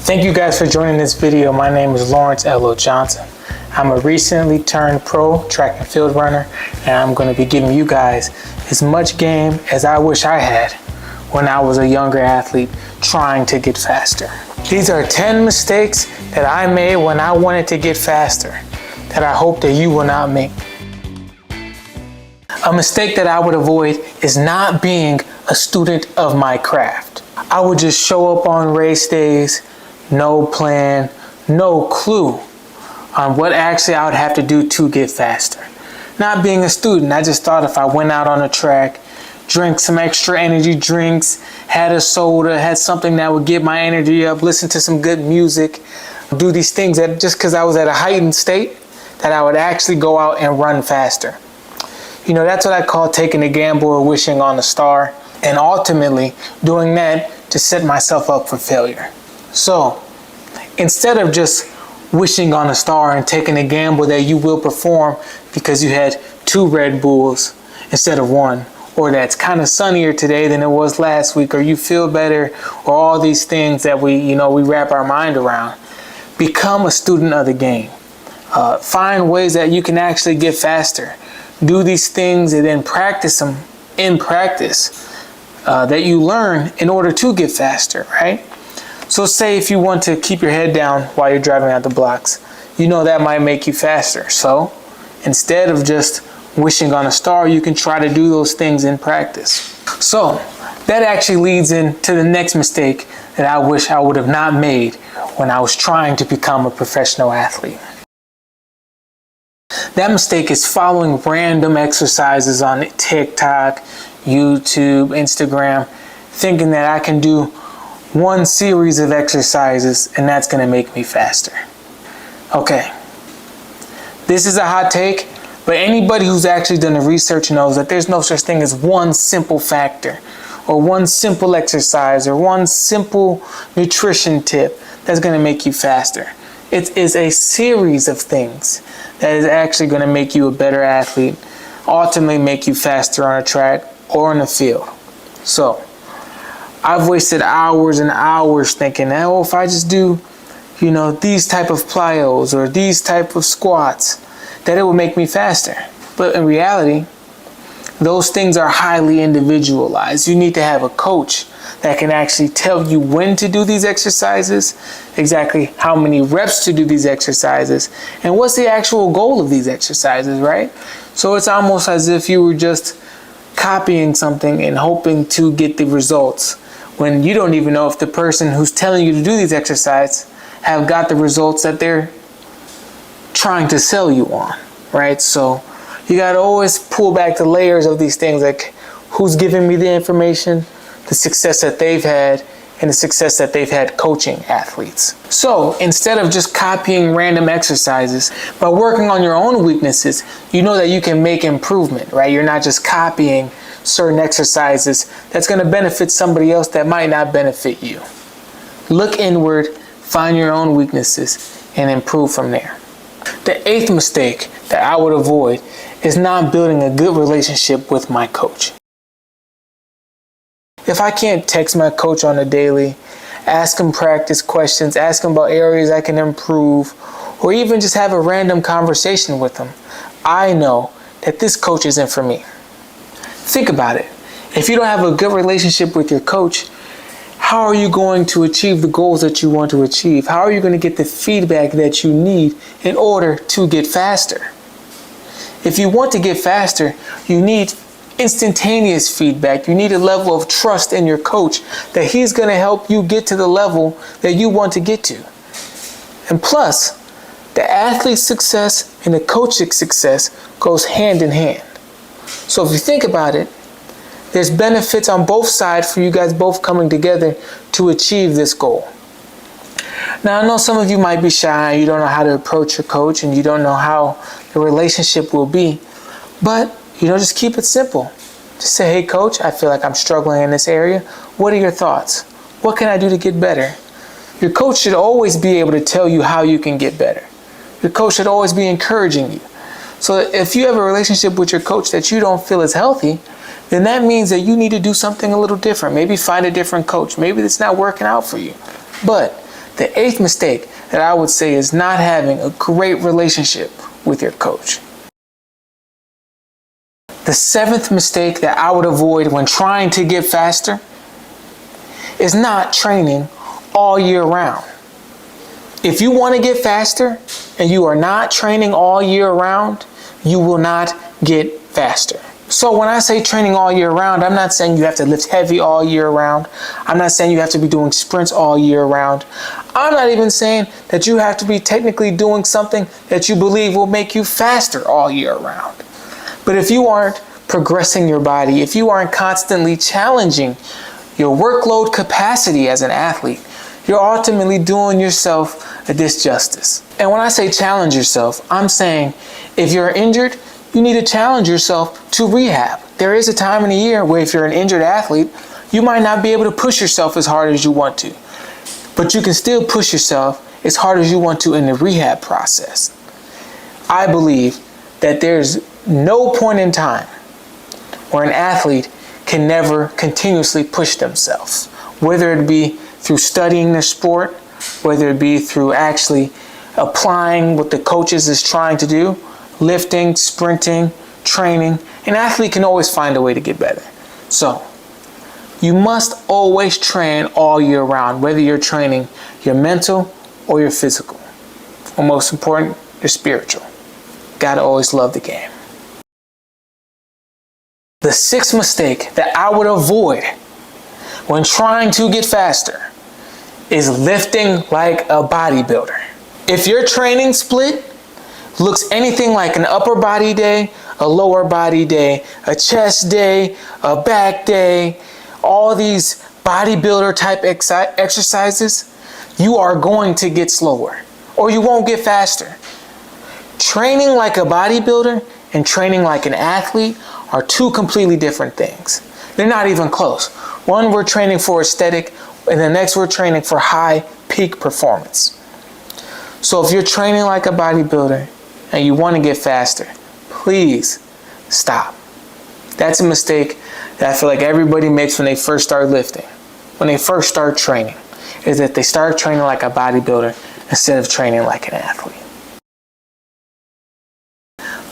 Thank you guys for joining this video. My name is Lawrence L.O. Johnson. I'm a recently turned pro track and field runner, and I'm going to be giving you guys as much game as I wish I had when I was a younger athlete trying to get faster. These are 10 mistakes that I made when I wanted to get faster that I hope that you will not make. A mistake that I would avoid is not being a student of my craft. I would just show up on race days, no plan, no clue on what actually I would have to do to get faster. Not being a student, I just thought if I went out on the track, drank some extra energy drinks, had a soda, had something that would get my energy up, listen to some good music, do these things that just because I was at a heightened state, that I would actually go out and run faster. You know, that's what I call taking a gamble or wishing on a star, and ultimately doing that to set myself up for failure. So instead of just wishing on a star and taking a gamble that you will perform because you had 2 Red Bulls instead of 1, or that's kind of sunnier today than it was last week, or you feel better, or all these things that we wrap our mind around, become a student of the game. Find ways that you can actually get faster. Do these things and then practice them in practice that you learn in order to get faster, right? So say if you want to keep your head down while you're driving out the blocks, you know that might make you faster. So instead of just wishing on a star, you can try to do those things in practice. So that actually leads into the next mistake that I wish I would have not made when I was trying to become a professional athlete. That mistake is following random exercises on TikTok, YouTube, Instagram, thinking that I can do one series of exercises and that's going to make me faster. Okay, this is a hot take, but anybody who's actually done the research knows that there's no such thing as one simple factor or one simple exercise or one simple nutrition tip that's going to make you faster. It is a series of things that is actually going to make you a better athlete, ultimately make you faster on a track or in the field. So I've wasted hours and hours thinking, oh, if I just do, these type of plyos or these type of squats, that it will make me faster. But in reality, those things are highly individualized. You need to have a coach that can actually tell you when to do these exercises, exactly how many reps to do these exercises, and what's the actual goal of these exercises, right? So it's almost as if you were just copying something and hoping to get the results when you don't even know if the person who's telling you to do these exercises have got the results that they're trying to sell you on, right? So you got to always pull back the layers of these things, like who's giving me the information, the success that they've had, and the success that they've had coaching athletes. So instead of just copying random exercises, by working on your own weaknesses, you know that you can make improvement, right? You're not just copying certain exercises that's going to benefit somebody else that might not benefit you. Look inward, find your own weaknesses, and improve from there. The 8th mistake that I would avoid is not building a good relationship with my coach. If I can't text my coach on a daily, ask him practice questions, ask him about areas I can improve, or even just have a random conversation with him, I know that this coach isn't for me. Think about it. If you don't have a good relationship with your coach, how are you going to achieve the goals that you want to achieve? How are you going to get the feedback that you need in order to get faster? If you want to get faster, you need instantaneous feedback. You need a level of trust in your coach that he's going to help you get to the level that you want to get to. And plus, the athlete's success and the coach's success goes hand in hand. So if you think about it, there's benefits on both sides for you guys both coming together to achieve this goal. Now, I know some of you might be shy, you don't know how to approach your coach, and you don't know how the relationship will be, but just keep it simple. Just say, hey coach, I feel like I'm struggling in this area. What are your thoughts? What can I do to get better? Your coach should always be able to tell you how you can get better. Your coach should always be encouraging you. So if you have a relationship with your coach that you don't feel is healthy, then that means that you need to do something a little different. Maybe find a different coach. Maybe it's not working out for you. But The 8th mistake that I would say is not having a great relationship with your coach. The 7th mistake that I would avoid when trying to get faster is not training all year round. If you want to get faster and you are not training all year round, you will not get faster. So when I say training all year round, I'm not saying you have to lift heavy all year round. I'm not saying you have to be doing sprints all year round. I'm not even saying that you have to be technically doing something that you believe will make you faster all year round. But if you aren't progressing your body, if you aren't constantly challenging your workload capacity as an athlete, you're ultimately doing yourself a disjustice. And when I say challenge yourself, I'm saying if you're injured, you need to challenge yourself to rehab. There is a time in the year where if you're an injured athlete, you might not be able to push yourself as hard as you want to. But you can still push yourself as hard as you want to in the rehab process. I believe that there's no point in time where an athlete can never continuously push themselves, whether it be through studying the sport, whether it be through actually applying what the coaches is trying to do, lifting, sprinting, training. An athlete can always find a way to get better. So you must always train all year round, whether you're training your mental or your physical. Or most important, your spiritual. Gotta always love the game. The 6th mistake that I would avoid when trying to get faster is lifting like a bodybuilder. If your training split looks anything like an upper body day, a lower body day, a chest day, a back day, all these bodybuilder type exercises, you are going to get slower or you won't get faster. Training like a bodybuilder and training like an athlete are two completely different things. They're not even close. One, we're training for aesthetic, and the next we're training for high peak performance. So if you're training like a bodybuilder and you want to get faster, please stop. That's a mistake that I feel like everybody makes when they first start lifting, when they first start training, is that they start training like a bodybuilder instead of training like an athlete.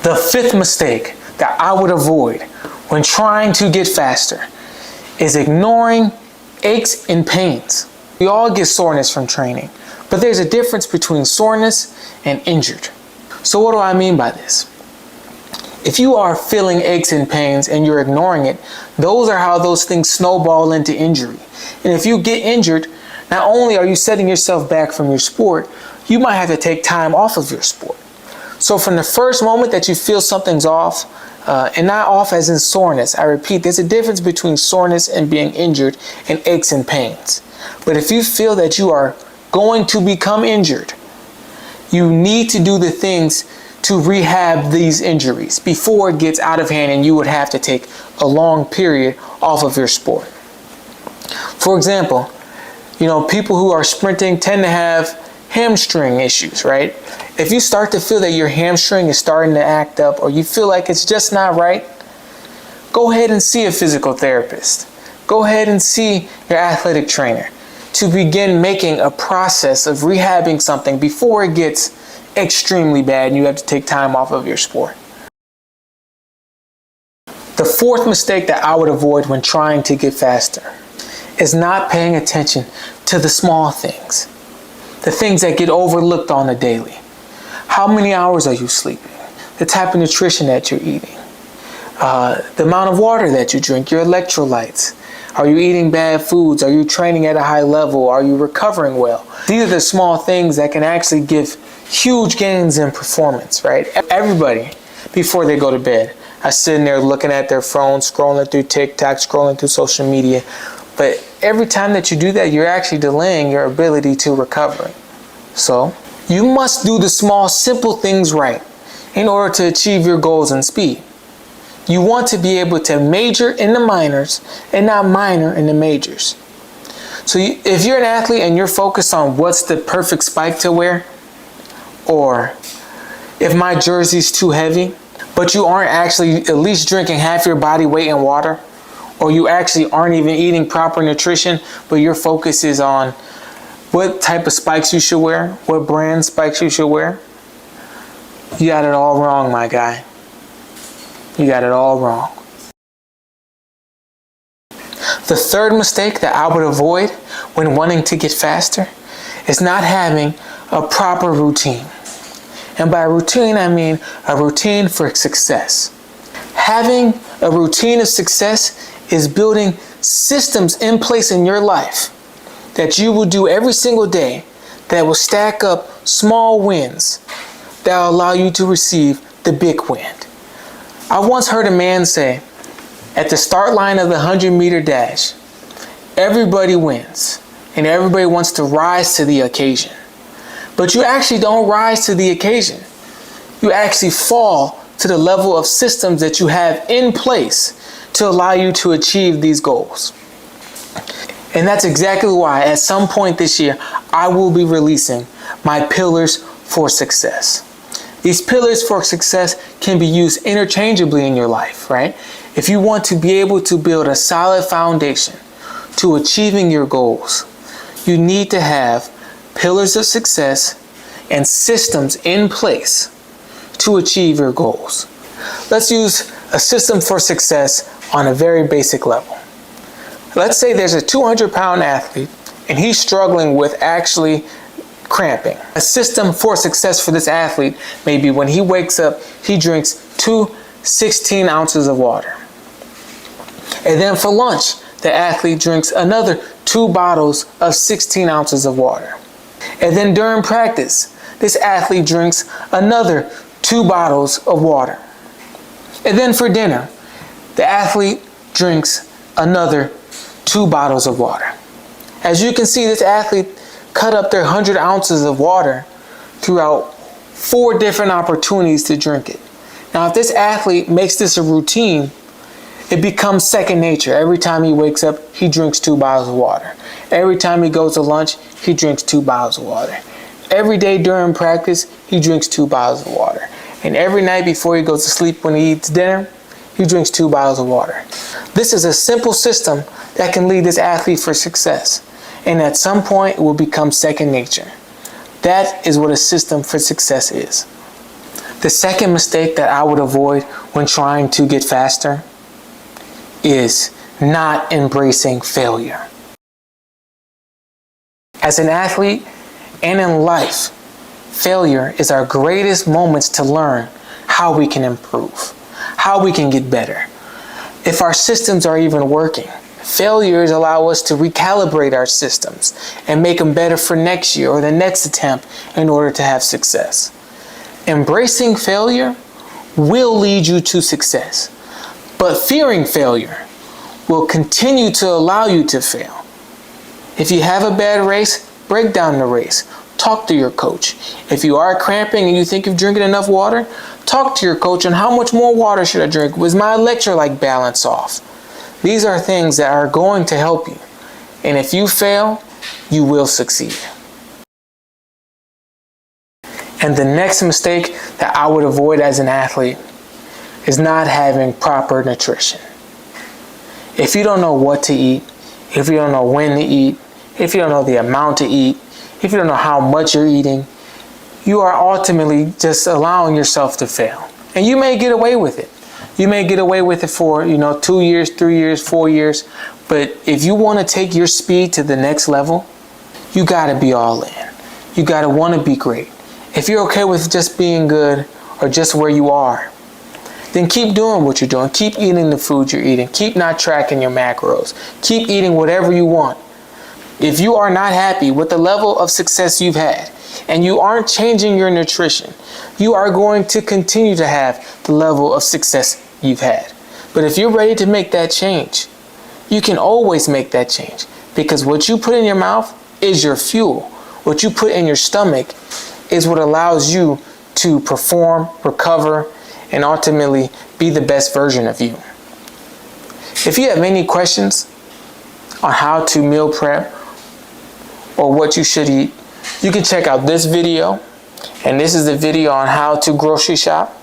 The 5th mistake that I would avoid when trying to get faster is ignoring aches and pains. We all get soreness from training, but there's a difference between soreness and injured. So what do I mean by this? If you are feeling aches and pains and you're ignoring it, those are how those things snowball into injury. And if you get injured, not only are you setting yourself back from your sport, you might have to take time off of your sport. So from the first moment that you feel something's off, and not off as in soreness, I repeat, there's a difference between soreness and being injured and aches and pains. But if you feel that you are going to become injured, you need to do the things to rehab these injuries before it gets out of hand and you would have to take a long period off of your sport. For example, people who are sprinting tend to have hamstring issues, right? If you start to feel that your hamstring is starting to act up or you feel like it's just not right, go ahead and see a physical therapist. Go ahead and see your athletic trainer to begin making a process of rehabbing something before it gets extremely bad and you have to take time off of your sport. The 4th mistake that I would avoid when trying to get faster is not paying attention to the small things, the things that get overlooked on a daily. How many hours are you sleeping? The type of nutrition that you're eating, the amount of water that you drink, your electrolytes. Are you eating bad foods? Are you training at a high level? Are you recovering well? These are the small things that can actually give huge gains in performance, right? Everybody, before they go to bed, are sitting there looking at their phone, scrolling through TikTok, scrolling through social media. But every time that you do that, you're actually delaying your ability to recover. So you must do the small, simple things right in order to achieve your goals and speed. You want to be able to major in the minors and not minor in the majors. So if you're an athlete and you're focused on what's the perfect spike to wear, or if my jersey's too heavy, but you aren't actually at least drinking half your body weight in water, or you actually aren't even eating proper nutrition, but your focus is on what type of spikes you should wear, what brand spikes you should wear, you got it all wrong, my guy. You got it all wrong. The third mistake that I would avoid when wanting to get faster is not having a proper routine. And by routine, I mean a routine for success. Having a routine of success is building systems in place in your life that you will do every single day that will stack up small wins that will allow you to receive the big win. I once heard a man say, at the start line of the 100-meter dash, everybody wins and everybody wants to rise to the occasion. But you actually don't rise to the occasion. You actually fall to the level of systems that you have in place to allow you to achieve these goals. And that's exactly why at some point this year, I will be releasing my pillars for success. These pillars for success can be used interchangeably in your life, right? If you want to be able to build a solid foundation to achieving your goals, you need to have pillars of success and systems in place to achieve your goals. Let's use a system for success on a very basic level. Let's say there's a 200-pound athlete and he's struggling with actually cramping. A system for success for this athlete may be when he wakes up, he drinks 2 16 ounces of water. And then for lunch, the athlete drinks another 2 bottles of 16 ounces of water. And then during practice, this athlete drinks another 2 bottles of water. And then for dinner, the athlete drinks another 2 bottles of water. As you can see, this athlete cut up their 100 ounces of water throughout 4 different opportunities to drink it. Now, if this athlete makes this a routine, it becomes second nature. Every time he wakes up, he drinks 2 bottles of water. Every time he goes to lunch, he drinks 2 bottles of water. Every day during practice, he drinks 2 bottles of water. And every night before he goes to sleep, when he eats dinner, he drinks 2 bottles of water. This is a simple system that can lead this athlete for success. And at some point, it will become second nature. That is what a system for success is. The second mistake that I would avoid when trying to get faster is not embracing failure. As an athlete and in life, failure is our greatest moments to learn how we can improve, how we can get better. If our systems are even working, failures allow us to recalibrate our systems and make them better for next year or the next attempt in order to have success. Embracing failure will lead you to success, but fearing failure will continue to allow you to fail. If you have a bad race, break down the race. Talk to your coach. If you are cramping and you think you're drinking enough water, talk to your coach on how much more water should I drink? Was my electrolyte balance off? These are things that are going to help you. And if you fail, you will succeed. And the next mistake that I would avoid as an athlete is not having proper nutrition. If you don't know what to eat, if you don't know when to eat, if you don't know the amount to eat, if you don't know how much you're eating, you are ultimately just allowing yourself to fail. And you may get away with it. You may get away with it for, 2 years, 3 years, 4 years. But if you want to take your speed to the next level, you got to be all in. You got to want to be great. If you're okay with just being good or just where you are, then keep doing what you're doing. Keep eating the food you're eating. Keep not tracking your macros. Keep eating whatever you want. If you are not happy with the level of success you've had and you aren't changing your nutrition, you are going to continue to have the level of success you've had. But if you're ready to make that change, you can always make that change, because what you put in your mouth is your fuel. What you put in your stomach is what allows you to perform, recover, and ultimately be the best version of you. If you have any questions on how to meal prep or what you should eat, you can check out this video. And this is the video on how to grocery shop.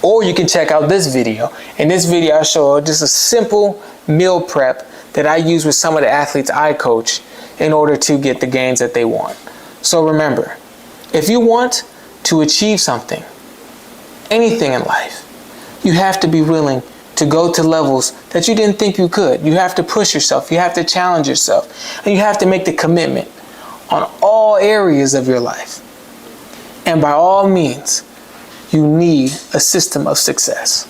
Or you can check out this video. In this video, I show just a simple meal prep that I use with some of the athletes I coach in order to get the gains that they want. So remember, if you want to achieve something, anything in life, you have to be willing to go to levels that you didn't think you could. You have to push yourself. You have to challenge yourself. And you have to make the commitment on all areas of your life. And by all means, you need a system of success.